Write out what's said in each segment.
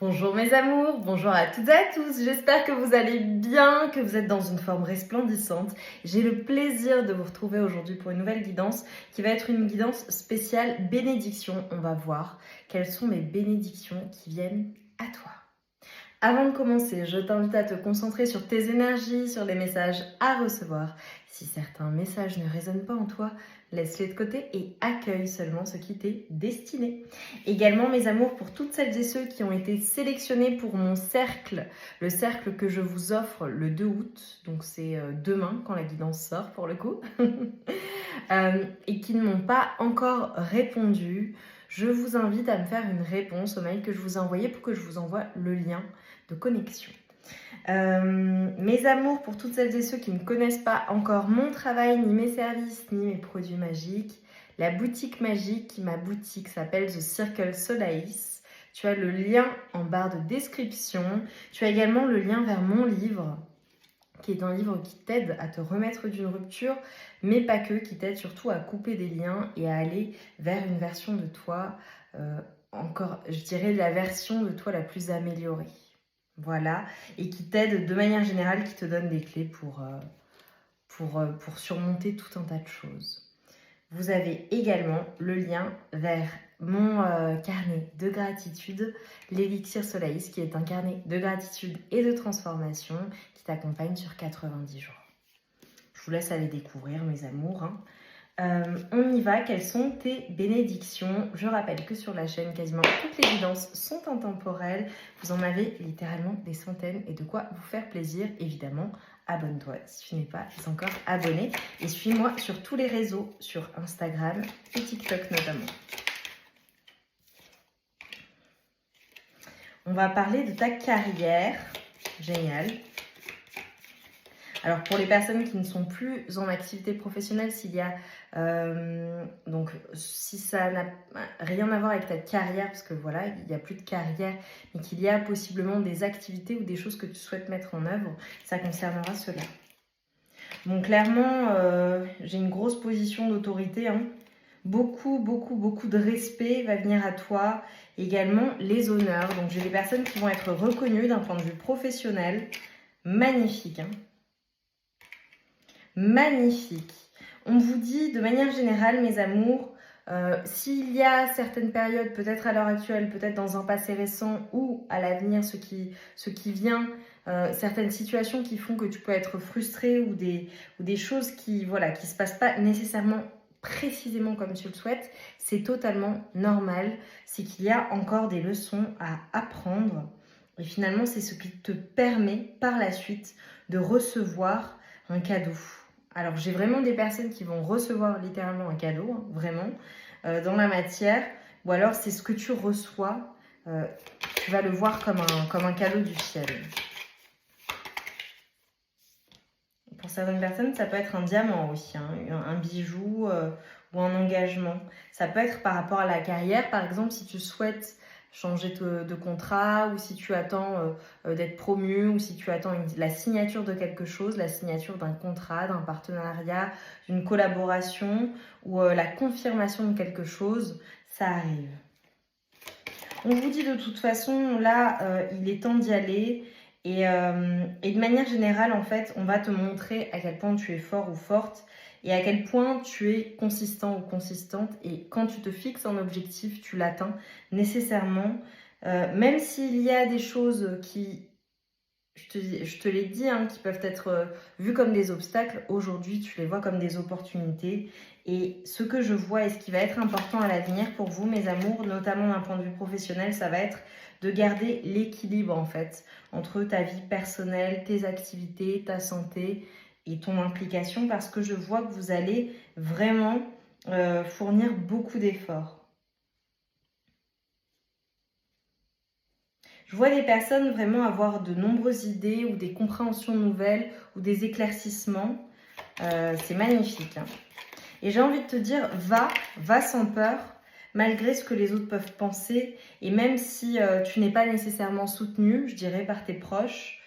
Bonjour mes amours, bonjour à toutes et à tous, j'espère que vous allez bien, que vous êtes dans une forme resplendissante. J'ai le plaisir de vous retrouver aujourd'hui pour une nouvelle guidance qui va être une guidance spéciale bénédiction. On va voir quelles sont mes bénédictions qui viennent à toi. Avant de commencer, je t'invite à te concentrer sur tes énergies, sur les messages à recevoir. Si certains messages ne résonnent pas en toi, laisse-les de côté et accueille seulement ce qui t'est destiné. Également, mes amours, pour toutes celles et ceux qui ont été sélectionnés pour mon cercle, le cercle que je vous offre le 2 août, donc c'est demain quand la guidance sort pour le coup, et qui ne m'ont pas encore répondu, je vous invite à me faire une réponse au mail que je vous ai envoyé pour que je vous envoie le lien de connexion. Mes amours, pour toutes celles et ceux qui ne connaissent pas encore mon travail, ni mes services, ni mes produits magiques, la boutique magique, ma boutique s'appelle The Circle Solace. Tu as le lien en barre de description. Tu as également le lien vers mon livre, qui est un livre qui t'aide à te remettre d'une rupture, mais pas que, qui t'aide surtout à couper des liens et à aller vers une version de toi, encore, je dirais, la version de toi la plus améliorée. Voilà, et qui t'aide de manière générale, qui te donne des clés pour surmonter tout un tas de choses. Vous avez également le lien vers mon carnet de gratitude, l'Élixir Solace, qui est un carnet de gratitude et de transformation qui t'accompagne sur 90 jours. Je vous laisse aller découvrir, mes amours. On y va, quelles sont tes bénédictions? Je rappelle que sur la chaîne, quasiment toutes les guidances sont intemporelles. Vous en avez littéralement des centaines et de quoi vous faire plaisir. Évidemment, abonne-toi si tu n'es pas encore abonné. Et suis-moi sur tous les réseaux, sur Instagram et TikTok notamment. On va parler de ta carrière. Génial. Alors pour les personnes qui ne sont plus en activité professionnelle, s'il y a donc si ça n'a rien à voir avec ta carrière, parce que voilà, il n'y a plus de carrière, mais qu'il y a possiblement des activités ou des choses que tu souhaites mettre en œuvre, ça concernera cela. Bon, clairement, j'ai une grosse position d'autorité, hein. Beaucoup de respect va venir à toi. Également les honneurs, donc j'ai des personnes qui vont être reconnues d'un point de vue professionnel. Magnifique, hein. Magnifique. On vous dit de manière générale, mes amours, s'il y a certaines périodes, peut-être à l'heure actuelle, peut-être dans un passé récent ou à l'avenir, ce qui vient, certaines situations qui font que tu peux être frustré ou des choses qui ne se passent pas nécessairement précisément comme tu le souhaites, c'est totalement normal. C'est qu'il y a encore des leçons à apprendre. Et finalement, c'est ce qui te permet par la suite de recevoir un cadeau. Alors, j'ai vraiment des personnes qui vont recevoir littéralement un cadeau, hein, vraiment, dans la matière. Ou alors, c'est ce que tu reçois, tu vas le voir comme un cadeau du ciel. Pour certaines personnes, ça peut être un diamant aussi, hein, un bijou ou un engagement. Ça peut être par rapport à la carrière, par exemple, si tu souhaites changer de contrat ou si tu attends d'être promu ou si tu attends la signature de quelque chose, la signature d'un contrat, d'un partenariat, d'une collaboration ou la confirmation de quelque chose, ça arrive. On vous dit de toute façon, là, il est temps d'y aller. Et de manière générale, en fait, on va te montrer à quel point tu es fort ou forte et à quel point tu es consistant ou consistante. Et quand tu te fixes un objectif, tu l'atteins nécessairement. Même s'il y a des choses qui, je te l'ai dit, hein, qui peuvent être vues comme des obstacles, aujourd'hui, tu les vois comme des opportunités. Et ce que je vois et ce qui va être important à l'avenir pour vous, mes amours, notamment d'un point de vue professionnel, ça va être de garder l'équilibre en fait entre ta vie personnelle, tes activités, ta santé et ton implication parce que je vois que vous allez vraiment fournir beaucoup d'efforts. Je vois des personnes vraiment avoir de nombreuses idées ou des compréhensions nouvelles ou des éclaircissements. C'est magnifique, hein. Et j'ai envie de te dire, va sans peur, malgré ce que les autres peuvent penser. Et même si tu n'es pas nécessairement soutenu, je dirais, par tes proches,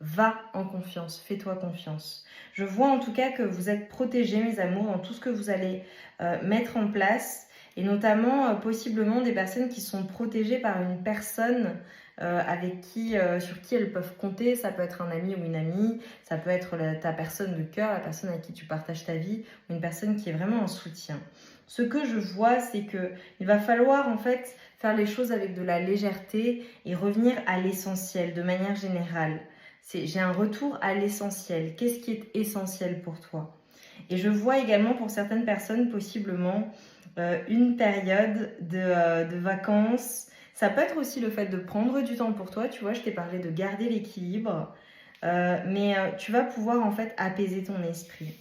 va en confiance, fais-toi confiance. Je vois en tout cas que vous êtes protégés, mes amours, dans tout ce que vous allez mettre en place. Et notamment, possiblement, des personnes qui sont protégées par une personne sur qui elles peuvent compter. Ça peut être un ami ou une amie, ça peut être ta personne de cœur, la personne avec qui tu partages ta vie, ou une personne qui est vraiment un soutien. Ce que je vois, c'est qu'il va falloir en fait faire les choses avec de la légèreté et revenir à l'essentiel de manière générale. J'ai un retour à l'essentiel. Qu'est-ce qui est essentiel pour toi? Et je vois également pour certaines personnes possiblement une période de vacances. Ça peut être aussi le fait de prendre du temps pour toi. Tu vois, je t'ai parlé de garder l'équilibre. Mais tu vas pouvoir en fait apaiser ton esprit.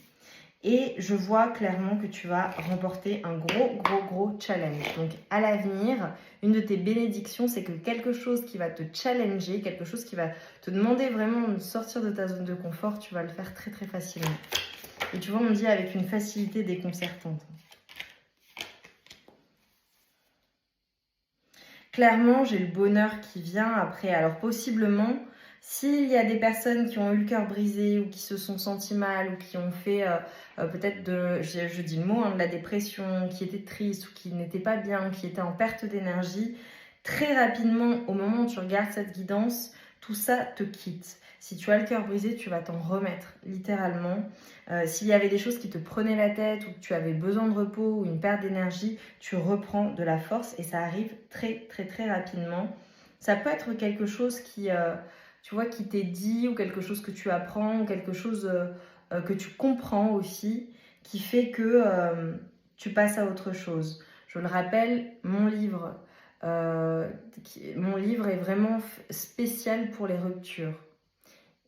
Et je vois clairement que tu vas remporter un gros challenge. Donc à l'avenir, une de tes bénédictions, c'est que quelque chose qui va te challenger, quelque chose qui va te demander vraiment de sortir de ta zone de confort, tu vas le faire très facilement. Et tu vois, on dit avec une facilité déconcertante. Clairement, j'ai le bonheur qui vient après. Alors possiblement, s'il y a des personnes qui ont eu le cœur brisé ou qui se sont senties mal ou qui ont fait peut-être je dis le mot, de la dépression, qui étaient tristes ou qui n'étaient pas bien, qui étaient en perte d'énergie, très rapidement, au moment où tu regardes cette guidance, tout ça te quitte. Si tu as le cœur brisé, tu vas t'en remettre, littéralement. S'il y avait des choses qui te prenaient la tête ou que tu avais besoin de repos ou une perte d'énergie, tu reprends de la force et ça arrive très rapidement. Ça peut être quelque chose qui, tu vois, qui t'est dit ou quelque chose que tu apprends ou quelque chose que tu comprends aussi qui fait que tu passes à autre chose. Je le rappelle, mon livre est vraiment spécial pour les ruptures.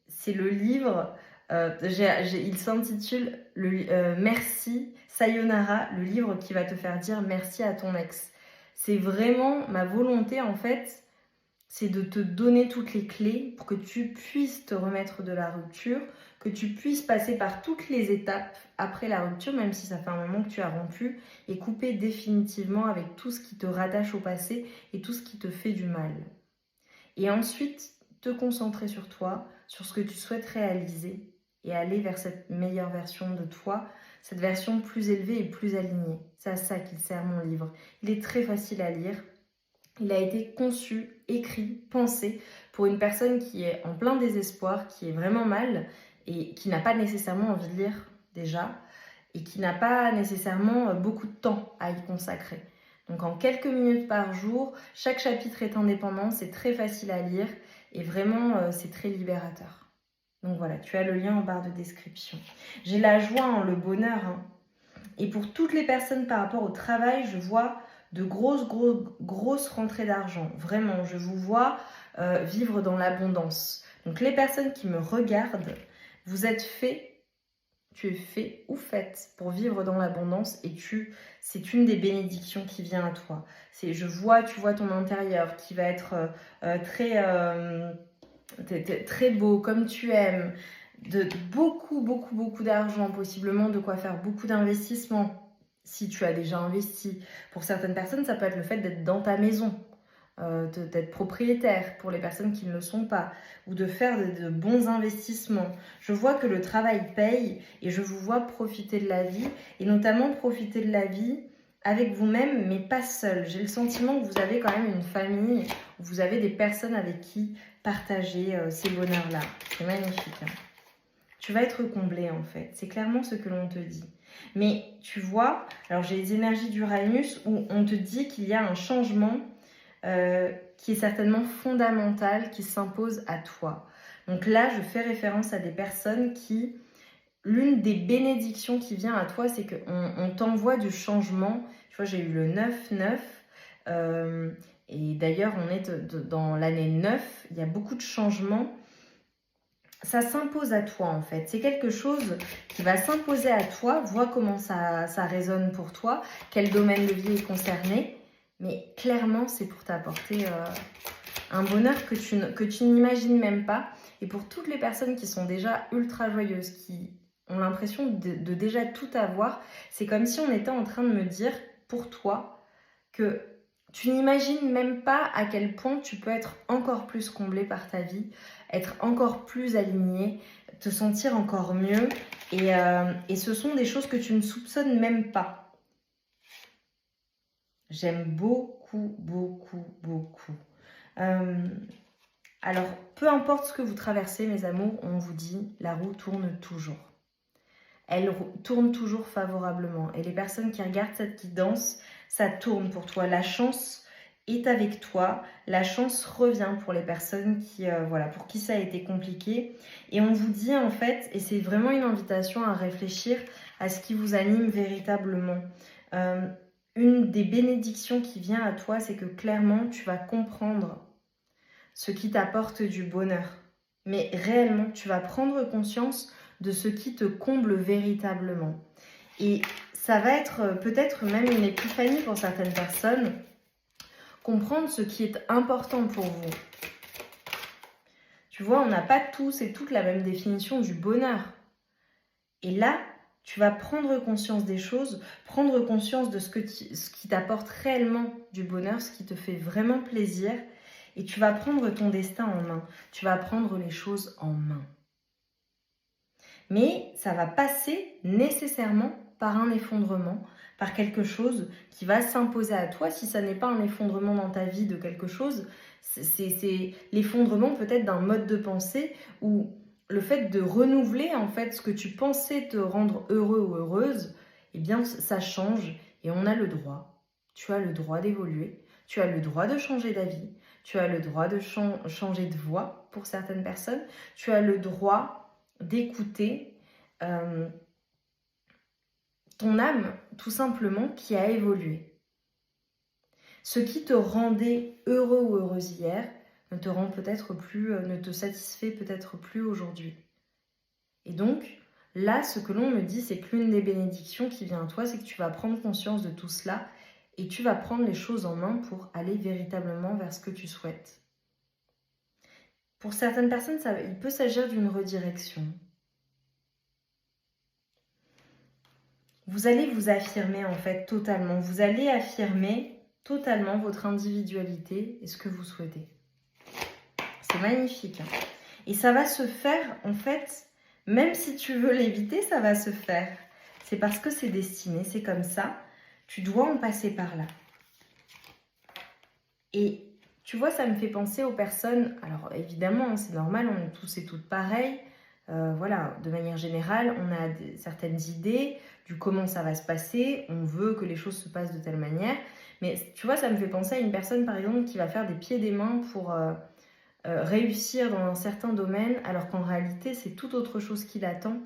C'est le livre, il s'intitule Merci, Sayonara, le livre qui va te faire dire merci à ton ex. C'est vraiment ma volonté en fait, c'est de te donner toutes les clés pour que tu puisses te remettre de la rupture, que tu puisses passer par toutes les étapes après la rupture, même si ça fait un moment que tu as rompu, et couper définitivement avec tout ce qui te rattache au passé et tout ce qui te fait du mal. Et ensuite, te concentrer sur toi, sur ce que tu souhaites réaliser et aller vers cette meilleure version de toi, cette version plus élevée et plus alignée. C'est à ça qu'il sert mon livre. Il est très facile à lire. Il a été conçu, écrit, pensé pour une personne qui est en plein désespoir, qui est vraiment mal et qui n'a pas nécessairement envie de lire déjà et qui n'a pas nécessairement beaucoup de temps à y consacrer. Donc en quelques minutes par jour, chaque chapitre est indépendant, c'est très facile à lire et vraiment c'est très libérateur. Donc voilà, tu as le lien en barre de description. J'ai la joie, le bonheur. Et pour toutes les personnes par rapport au travail, je vois de grosses rentrées d'argent. Vraiment, je vous vois vivre dans l'abondance. Donc les personnes qui me regardent, vous êtes faits, tu es fait ou faite pour vivre dans l'abondance et c'est une des bénédictions qui vient à toi. Tu vois ton intérieur qui va être très beau, comme tu aimes, de beaucoup d'argent, possiblement de quoi faire beaucoup d'investissements si tu as déjà investi. Pour certaines personnes, ça peut être le fait d'être dans ta maison, d'être propriétaire pour les personnes qui ne le sont pas, ou de faire de bons investissements. Je vois que le travail paye et je vous vois profiter de la vie, et notamment profiter de la vie avec vous-même, mais pas seul. J'ai le sentiment que vous avez quand même une famille, vous avez des personnes avec qui partager ces bonheurs-là. C'est magnifique. Hein. Tu vas être comblé en fait. C'est clairement ce que l'on te dit. Mais tu vois, alors j'ai les énergies d'Uranus où on te dit qu'il y a un changement qui est certainement fondamental, qui s'impose à toi. Donc là, je fais référence à des personnes qui, l'une des bénédictions qui vient à toi, c'est qu'on t'envoie du changement. Tu vois, j'ai eu le 9-9. Et d'ailleurs, on est dans l'année 9. Il y a beaucoup de changements. Ça s'impose à toi, en fait. C'est quelque chose qui va s'imposer à toi. Vois comment ça résonne pour toi. Quel domaine de vie est concerné. Mais clairement, c'est pour t'apporter un bonheur que tu n'imagines même pas. Et pour toutes les personnes qui sont déjà ultra joyeuses, qui ont l'impression de déjà tout avoir, c'est comme si on était en train de me dire, pour toi, que tu n'imagines même pas à quel point tu peux être encore plus comblé par ta vie, être encore plus aligné, te sentir encore mieux. Et ce sont des choses que tu ne soupçonnes même pas. J'aime beaucoup. Alors, peu importe ce que vous traversez, mes amours, on vous dit, la roue tourne toujours. Elle tourne toujours favorablement. Et les personnes qui regardent cette guidance, ça tourne pour toi. La chance est avec toi. La chance revient pour les personnes qui, voilà, pour qui ça a été compliqué. Et on vous dit en fait, et c'est vraiment une invitation à réfléchir à ce qui vous anime véritablement. Une des bénédictions qui vient à toi, c'est que clairement, tu vas comprendre ce qui t'apporte du bonheur. Mais réellement, tu vas prendre conscience de ce qui te comble véritablement. Et ça va être peut-être même une épiphanie pour certaines personnes, comprendre ce qui est important pour vous. Tu vois, on n'a pas tous et toutes la même définition du bonheur. Et là, tu vas prendre conscience des choses, prendre conscience de ce qui t'apporte réellement du bonheur, ce qui te fait vraiment plaisir. Et tu vas prendre ton destin en main. Tu vas prendre les choses en main. Mais ça va passer nécessairement par un effondrement, par quelque chose qui va s'imposer à toi. Si ça n'est pas un effondrement dans ta vie de quelque chose, c'est l'effondrement peut-être d'un mode de pensée ou le fait de renouveler en fait ce que tu pensais te rendre heureux ou heureuse, eh bien ça change et on a le droit. Tu as le droit d'évoluer, tu as le droit de changer d'avis, tu as le droit de changer de voix pour certaines personnes, tu as le droit d'écouter ton âme, tout simplement, qui a évolué. Ce qui te rendait heureux ou heureuse hier ne te rend peut-être plus, ne te satisfait peut-être plus aujourd'hui. Et donc, là, ce que l'on me dit, c'est que l'une des bénédictions qui vient à toi, c'est que tu vas prendre conscience de tout cela et tu vas prendre les choses en main pour aller véritablement vers ce que tu souhaites. Pour certaines personnes, il peut s'agir d'une redirection. Vous allez vous affirmer en fait totalement. Vous allez affirmer totalement votre individualité et ce que vous souhaitez. C'est magnifique. Hein. Et ça va se faire en fait, même si tu veux l'éviter, ça va se faire. C'est parce que c'est destiné, c'est comme ça. Tu dois en passer par là. Et tu vois, ça me fait penser aux personnes. Alors évidemment, c'est normal, on est tous et toutes pareils. Voilà, de manière générale, on a certaines idées du comment ça va se passer, on veut que les choses se passent de telle manière, mais tu vois, ça me fait penser à une personne par exemple qui va faire des pieds et des mains pour réussir dans un certain domaine, alors qu'en réalité c'est tout autre chose qui l'attend,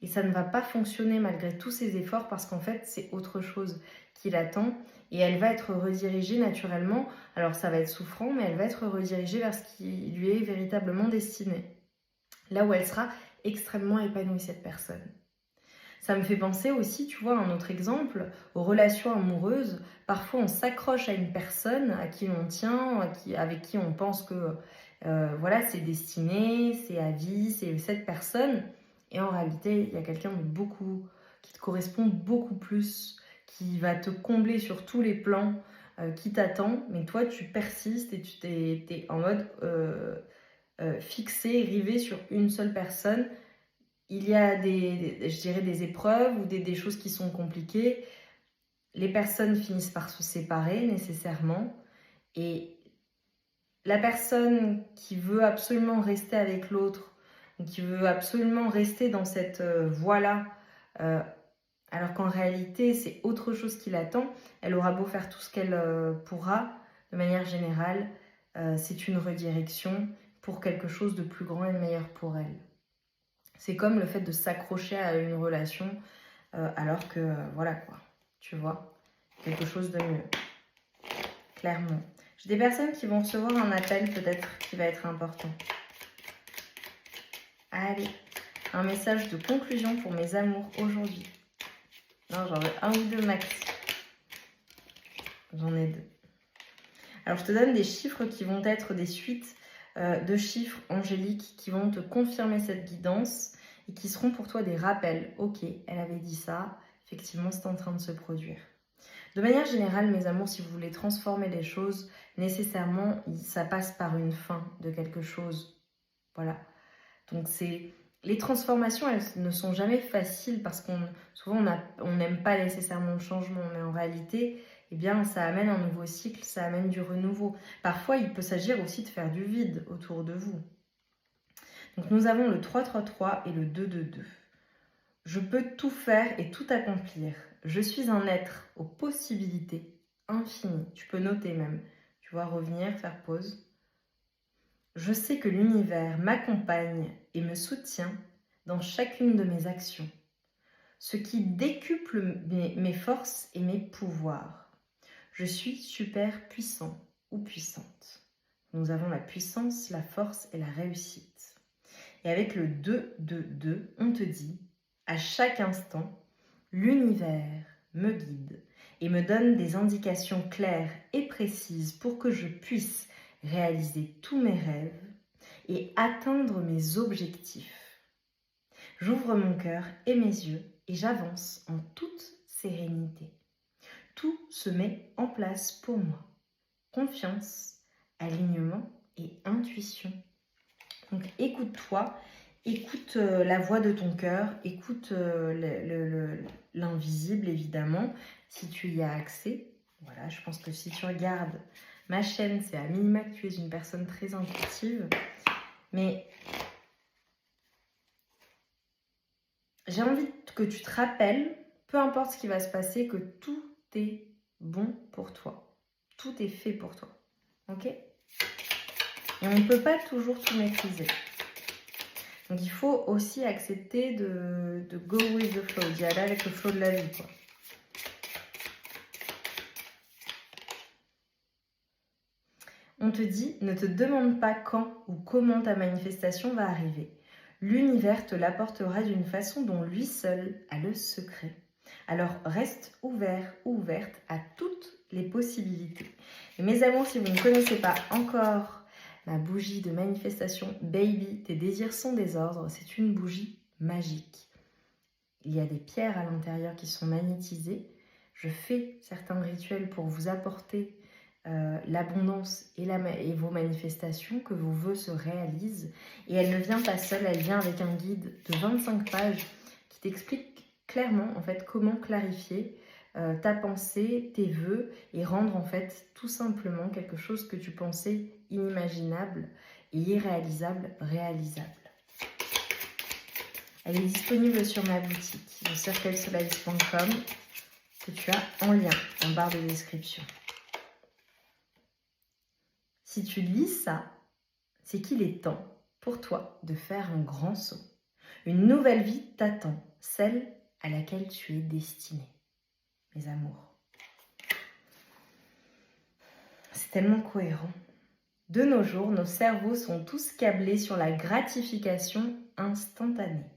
et ça ne va pas fonctionner malgré tous ses efforts parce qu'en fait c'est autre chose qui l'attend, et elle va être redirigée naturellement, alors ça va être souffrant, mais elle va être redirigée vers ce qui lui est véritablement destiné. Là où elle sera extrêmement épanouie, cette personne. Ça me fait penser aussi, tu vois, un autre exemple, aux relations amoureuses. Parfois, on s'accroche à une personne à qui l'on tient, avec qui on pense que voilà, c'est destiné, c'est à vie, c'est cette personne. Et en réalité, il y a quelqu'un qui te correspond beaucoup plus, qui va te combler sur tous les plans, qui t'attend. Mais toi, tu persistes et tu t'es en mode... fixé, rivé sur une seule personne. Il y a je dirais des épreuves ou des choses qui sont compliquées. Les personnes finissent par se séparer nécessairement. Et la personne qui veut absolument rester avec l'autre, qui veut absolument rester dans cette voie-là, alors qu'en réalité c'est autre chose qui l'attend, elle aura beau faire tout ce qu'elle pourra, de manière générale, c'est une redirection pour quelque chose de plus grand et de meilleur pour elle. C'est comme le fait de s'accrocher à une relation alors que, voilà quoi, tu vois, quelque chose de mieux. Clairement. J'ai des personnes qui vont recevoir un appel peut-être qui va être important. Allez, un message de conclusion pour mes amours aujourd'hui. Non, j'en veux un ou deux max. J'en ai deux. Alors, je te donne des chiffres qui vont être des suites de chiffres angéliques qui vont te confirmer cette guidance et qui seront pour toi des rappels. Ok, elle avait dit ça, effectivement c'est en train de se produire. De manière générale, mes amours, si vous voulez transformer les choses, nécessairement ça passe par une fin de quelque chose. Voilà. Donc les transformations, elles ne sont jamais faciles parce souvent on n'aime pas nécessairement le changement, mais en réalité, eh bien ça amène un nouveau cycle, ça amène du renouveau. Parfois, il peut s'agir aussi de faire du vide autour de vous. Donc nous avons le 3-3-3 et le 2-2-2. Je peux tout faire et tout accomplir. Je suis un être aux possibilités infinies. Tu peux noter même. Tu vois, revenir, faire pause. Je sais que l'univers m'accompagne et me soutient dans chacune de mes actions, ce qui décuple mes forces et mes pouvoirs. Je suis super puissant ou puissante. Nous avons la puissance, la force et la réussite. Et avec le 2-2-2, on te dit, à chaque instant, l'univers me guide et me donne des indications claires et précises pour que je puisse réaliser tous mes rêves et atteindre mes objectifs. J'ouvre mon cœur et mes yeux et j'avance en toute sérénité. Tout se met en place pour moi. Confiance, alignement et intuition. Donc écoute-toi, écoute la voix de ton cœur, écoute l'invisible évidemment, si tu y as accès. Voilà, je pense que si tu regardes ma chaîne, c'est à minima que tu es une personne très intuitive. Mais j'ai envie que tu te rappelles, peu importe ce qui va se passer, que tout est bon pour toi. Tout est fait pour toi. Ok ? Et on ne peut pas toujours tout maîtriser. Donc il faut aussi accepter de go with the flow, d'y aller avec le flow de la vie, quoi. On te dit, ne te demande pas quand ou comment ta manifestation va arriver. L'univers te l'apportera d'une façon dont lui seul a le secret. Alors reste ouvert ou ouverte à toutes les possibilités. Et mes amours, si vous ne connaissez pas encore ma bougie de manifestation Baby, tes désirs sont des ordres, c'est une bougie magique. Il y a des pierres à l'intérieur qui sont magnétisées. Je fais certains rituels pour vous apporter l'abondance et vos manifestations, que vos vœux se réalisent. Et elle ne vient pas seule, elle vient avec un guide de 25 pages qui t'explique clairement en fait comment clarifier ta pensée, tes vœux et rendre en fait tout simplement quelque chose que tu pensais inimaginable et irréalisable, réalisable. Elle est disponible sur ma boutique, le circlesolice.com, que tu as en lien en barre de description. Si tu lis ça, c'est qu'il est temps pour toi de faire un grand saut. Une nouvelle vie t'attend, celle à laquelle tu es destiné, mes amours. C'est tellement cohérent. De nos jours, nos cerveaux sont tous câblés sur la gratification instantanée.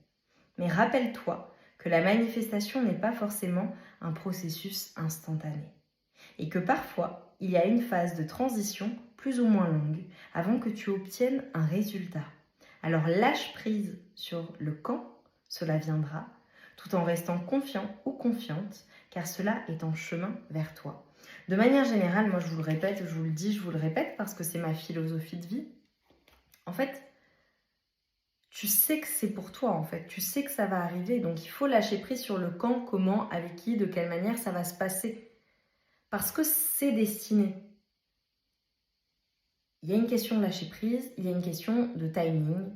Mais rappelle-toi que la manifestation n'est pas forcément un processus instantané. Et que parfois, il y a une phase de transition plus ou moins longue avant que tu obtiennes un résultat. Alors lâche prise sur le quand cela viendra, tout en restant confiant ou confiante, car cela est en chemin vers toi. De manière générale, moi je vous le répète, je vous le dis, je vous le répète parce que c'est ma philosophie de vie. En fait, tu sais que c'est pour toi en fait, tu sais que ça va arriver, donc il faut lâcher prise sur le quand, comment, avec qui, de quelle manière ça va se passer. Parce que c'est destiné. Il y a une question de lâcher prise, il y a une question de timing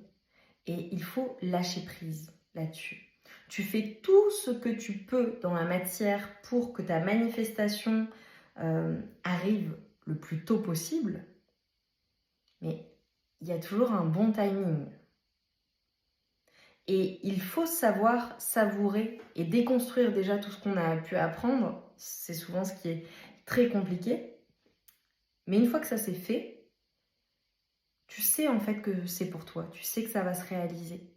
et il faut lâcher prise là-dessus. Tu fais tout ce que tu peux dans la matière pour que ta manifestation arrive le plus tôt possible, mais il y a toujours un bon timing. Et il faut savoir savourer et déconstruire déjà tout ce qu'on a pu apprendre. C'est souvent ce qui est très compliqué. Mais une fois que ça s'est fait, tu sais en fait que c'est pour toi. Tu sais que ça va se réaliser.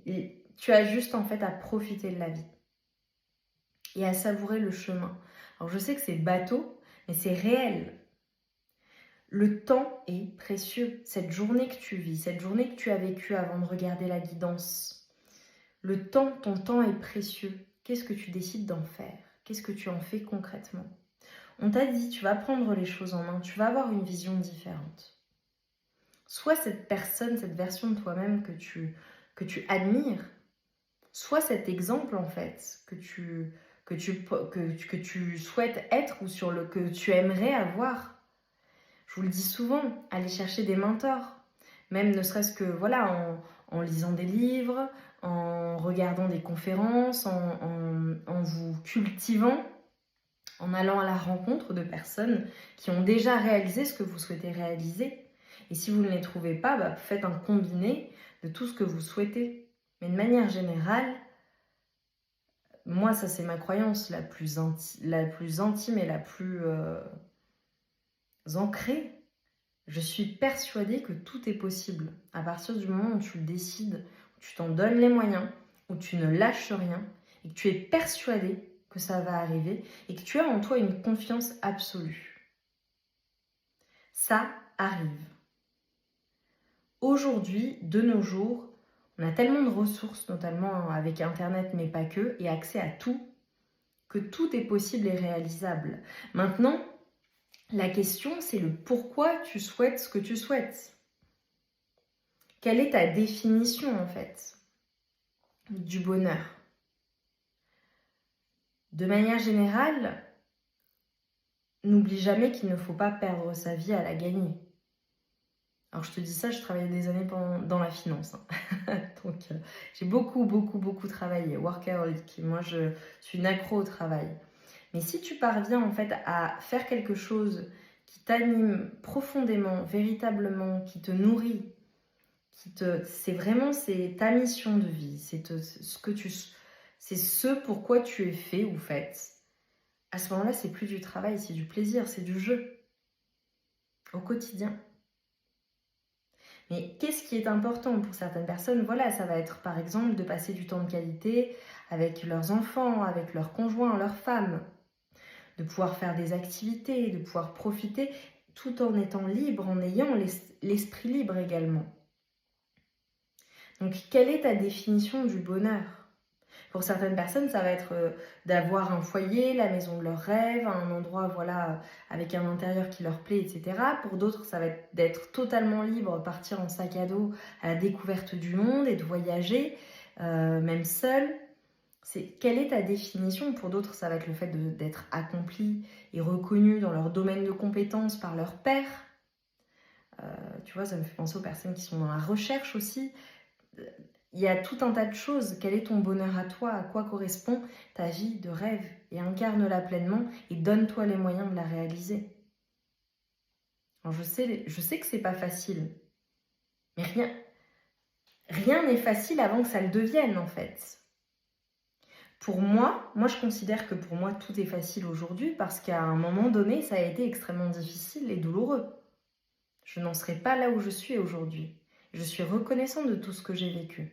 Et tu as juste en fait à profiter de la vie. Et à savourer le chemin. Alors je sais que c'est bateau, mais c'est réel. Le temps est précieux. Cette journée que tu vis, cette journée que tu as vécue avant de regarder la guidance, ton temps est précieux. Qu'est-ce que tu décides d'en faire? Qu'est-ce que tu en fais concrètement? On t'a dit, tu vas prendre les choses en main, tu vas avoir une vision différente. Soit cette personne, cette version de toi-même que tu admires, soit cet exemple en fait que tu que tu souhaites être ou sur le que tu aimerais avoir. Je vous le dis souvent, allez chercher des mentors. Même ne serait-ce que voilà, en lisant des livres, en regardant des conférences, en vous cultivant, en allant à la rencontre de personnes qui ont déjà réalisé ce que vous souhaitez réaliser. Et si vous ne les trouvez pas, bah, faites un combiné de tout ce que vous souhaitez. Mais de manière générale, moi, ça c'est ma croyance la plus intime et la plus ancrée. Je suis persuadée que tout est possible. À partir du moment où tu le décides, où tu t'en donnes les moyens, où tu ne lâches rien, et que tu es persuadé que ça va arriver, et que tu as en toi une confiance absolue. Ça arrive. Aujourd'hui, de nos jours, on a tellement de ressources, notamment avec Internet, mais pas que, et accès à tout, que tout est possible et réalisable. Maintenant, la question, c'est le pourquoi tu souhaites ce que tu souhaites. Quelle est ta définition, en fait, du bonheur? De manière générale, n'oublie jamais qu'il ne faut pas perdre sa vie à la gagner. Alors, je te dis ça, je travaillais des années dans la finance. Donc, j'ai beaucoup travaillé, workaholic. Moi, je suis une accro au travail. Mais si tu parviens en fait à faire quelque chose qui t'anime profondément, véritablement, qui te nourrit, c'est ta mission de vie, c'est ce pourquoi tu es fait ou faite. À ce moment-là, c'est plus du travail, c'est du plaisir, c'est du jeu au quotidien. Mais qu'est-ce qui est important pour certaines personnes? Voilà, ça va être par exemple de passer du temps de qualité avec leurs enfants, avec leurs conjoints, leurs femmes, de pouvoir faire des activités, de pouvoir profiter tout en étant libre, en ayant l'esprit libre également. Donc, quelle est ta définition du bonheur? Pour certaines personnes, ça va être d'avoir un foyer, la maison de leurs rêves, un endroit voilà, avec un intérieur qui leur plaît, etc. Pour d'autres, ça va être d'être totalement libre, partir en sac à dos à la découverte du monde et de voyager, même seul. Quelle est ta définition? Pour d'autres, ça va être le fait d'être accompli et reconnu dans leur domaine de compétences par leur père. Tu vois, ça me fait penser aux personnes qui sont dans la recherche aussi. Il y a tout un tas de choses. Quel est ton bonheur à toi? À quoi correspond ta vie de rêve? Et incarne-la pleinement et donne-toi les moyens de la réaliser. Alors je sais que c'est pas facile, mais rien n'est facile avant que ça le devienne en fait. Pour moi, je considère que pour moi, tout est facile aujourd'hui parce qu'à un moment donné, ça a été extrêmement difficile et douloureux. Je n'en serais pas là où je suis aujourd'hui. Je suis reconnaissante de tout ce que j'ai vécu.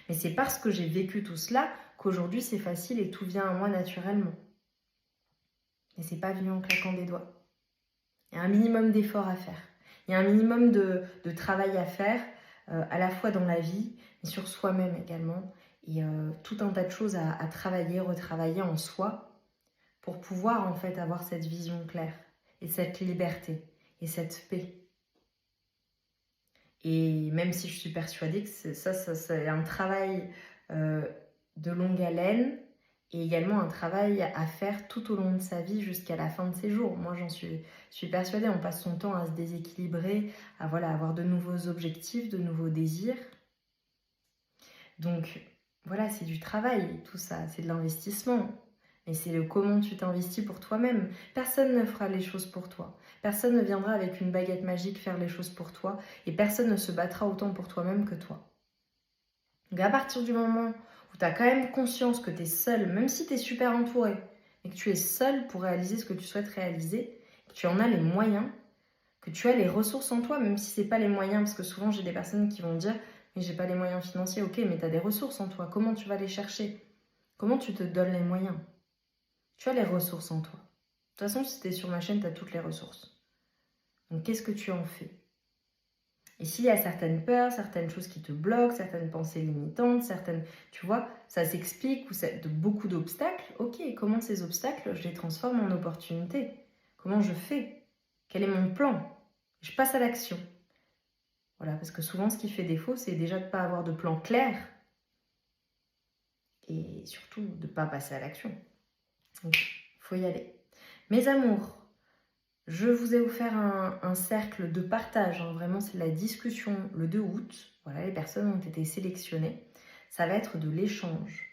Mais c'est parce que j'ai vécu tout cela qu'aujourd'hui, c'est facile et tout vient à moi naturellement. Mais c'est pas venu en claquant des doigts. Il y a un minimum d'efforts à faire. Il y a un minimum de travail à faire, à la fois dans la vie, mais sur soi-même également. Et tout un tas de choses à travailler, retravailler en soi pour pouvoir en fait avoir cette vision claire et cette liberté et cette paix. Et même si je suis persuadée que c'est un travail de longue haleine et également un travail à faire tout au long de sa vie jusqu'à la fin de ses jours. Moi, j'en suis persuadée, on passe son temps à se déséquilibrer, à avoir de nouveaux objectifs, de nouveaux désirs. Donc, voilà, c'est du travail, tout ça, c'est de l'investissement. Mais c'est le comment tu t'investis pour toi-même. Personne ne fera les choses pour toi. Personne ne viendra avec une baguette magique faire les choses pour toi. Et personne ne se battra autant pour toi-même que toi. Donc à partir du moment où tu as quand même conscience que tu es seul, même si tu es super entouré, et que tu es seul pour réaliser ce que tu souhaites réaliser, que tu en as les moyens, que tu as les ressources en toi, même si ce n'est pas les moyens, parce que souvent j'ai des personnes qui vont me dire « mais j'ai pas les moyens financiers ». Ok, mais tu as des ressources en toi. Comment tu vas les chercher? Comment tu te donnes les moyens? Tu as les ressources en toi. De toute façon, si tu es sur ma chaîne, tu as toutes les ressources. Donc, qu'est-ce que tu en fais? Et s'il y a certaines peurs, certaines choses qui te bloquent, certaines pensées limitantes, tu vois, ça s'explique ou de beaucoup d'obstacles. Ok, comment ces obstacles, je les transforme en opportunités? Comment je fais? Quel est mon plan? Je passe à l'action. Voilà, parce que souvent, ce qui fait défaut, c'est déjà de ne pas avoir de plan clair et surtout de ne pas passer à l'action. Donc, il faut y aller. Mes amours, je vous ai offert un cercle de partage, hein. Vraiment c'est la discussion le 2 août. Voilà, les personnes ont été sélectionnées. Ça va être de l'échange.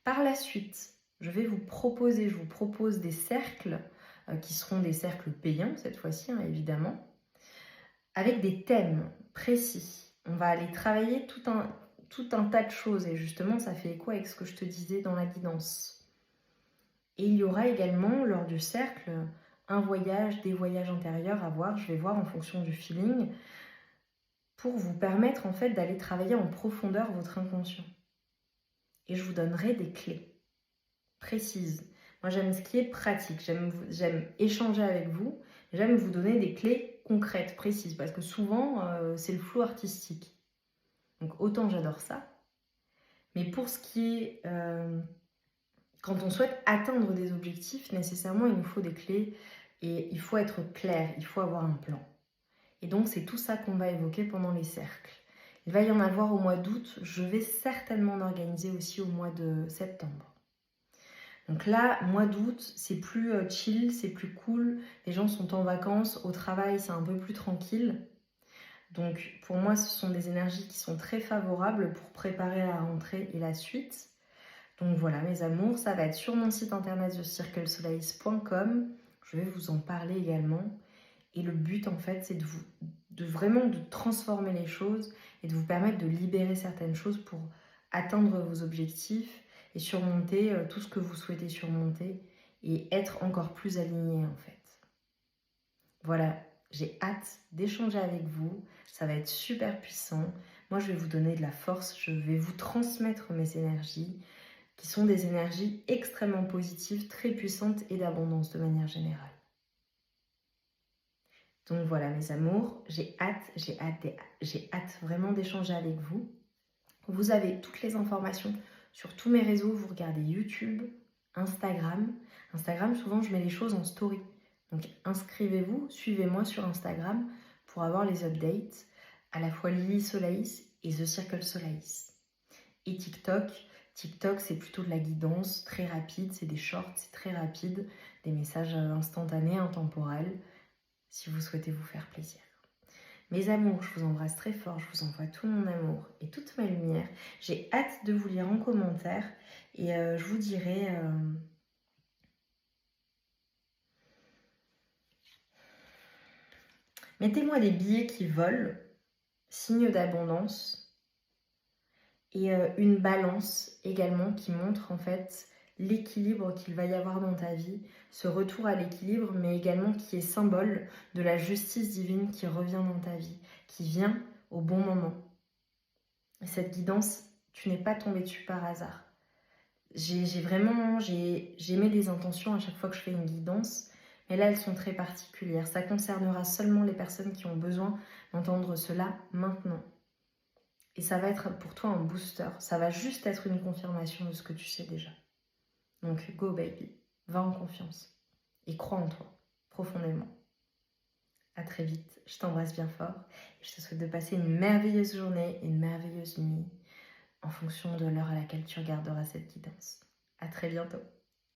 Par la suite, je vous propose des cercles qui seront des cercles payants cette fois-ci, hein, évidemment, avec des thèmes précis. On va aller travailler tout un tas de choses et justement ça fait écho avec ce que je te disais dans la guidance. Et il y aura également lors du cercle un voyage, des voyages intérieurs à voir, je vais voir en fonction du feeling, pour vous permettre en fait d'aller travailler en profondeur votre inconscient. Et je vous donnerai des clés précises. Moi j'aime ce qui est pratique, j'aime échanger avec vous, j'aime vous donner des clés concrètes, précises, parce que souvent c'est le flou artistique. Donc autant j'adore ça, mais pour ce qui est... quand on souhaite atteindre des objectifs, nécessairement il nous faut des clés et il faut être clair, il faut avoir un plan. Et donc c'est tout ça qu'on va évoquer pendant les cercles. Il va y en avoir au mois d'août, je vais certainement en organiser aussi au mois de septembre. Donc là, mois d'août, c'est plus chill, c'est plus cool, les gens sont en vacances, au travail c'est un peu plus tranquille. Donc pour moi, ce sont des énergies qui sont très favorables pour préparer la rentrée et la suite. Donc voilà mes amours, ça va être sur mon site internet thecirclesolace.com. Je vais vous en parler également. Et le but en fait, c'est vraiment de transformer les choses et de vous permettre de libérer certaines choses pour atteindre vos objectifs et surmonter tout ce que vous souhaitez surmonter et être encore plus aligné en fait. Voilà, j'ai hâte d'échanger avec vous, ça va être super puissant. Moi je vais vous donner de la force, je vais vous transmettre mes énergies qui sont des énergies extrêmement positives, très puissantes et d'abondance de manière générale. Donc voilà mes amours, j'ai hâte vraiment d'échanger avec vous. Vous avez toutes les informations sur tous mes réseaux, vous regardez YouTube, Instagram. Instagram, souvent je mets les choses en story. Donc inscrivez-vous, suivez-moi sur Instagram pour avoir les updates, à la fois Lily Solace et The Circle Solace. Et TikTok, c'est plutôt de la guidance très rapide, c'est des shorts, c'est très rapide, des messages instantanés, intemporels, si vous souhaitez vous faire plaisir. Mes amours, je vous embrasse très fort, je vous envoie tout mon amour et toute ma lumière. J'ai hâte de vous lire en commentaire et je vous dirai... Mettez-moi des billets qui volent, signe d'abondance, et une balance également qui montre en fait l'équilibre qu'il va y avoir dans ta vie, ce retour à l'équilibre, mais également qui est symbole de la justice divine qui revient dans ta vie, qui vient au bon moment. Et cette guidance, tu n'es pas tombé dessus par hasard. J'ai mis des intentions à chaque fois que je fais une guidance, mais là elles sont très particulières. Ça concernera seulement les personnes qui ont besoin d'entendre cela maintenant. Et ça va être pour toi un booster, ça va juste être une confirmation de ce que tu sais déjà. Donc go baby, va en confiance et crois en toi, profondément. À très vite, je t'embrasse bien fort et je te souhaite de passer une merveilleuse journée et une merveilleuse nuit en fonction de l'heure à laquelle tu regarderas cette guidance. À très bientôt.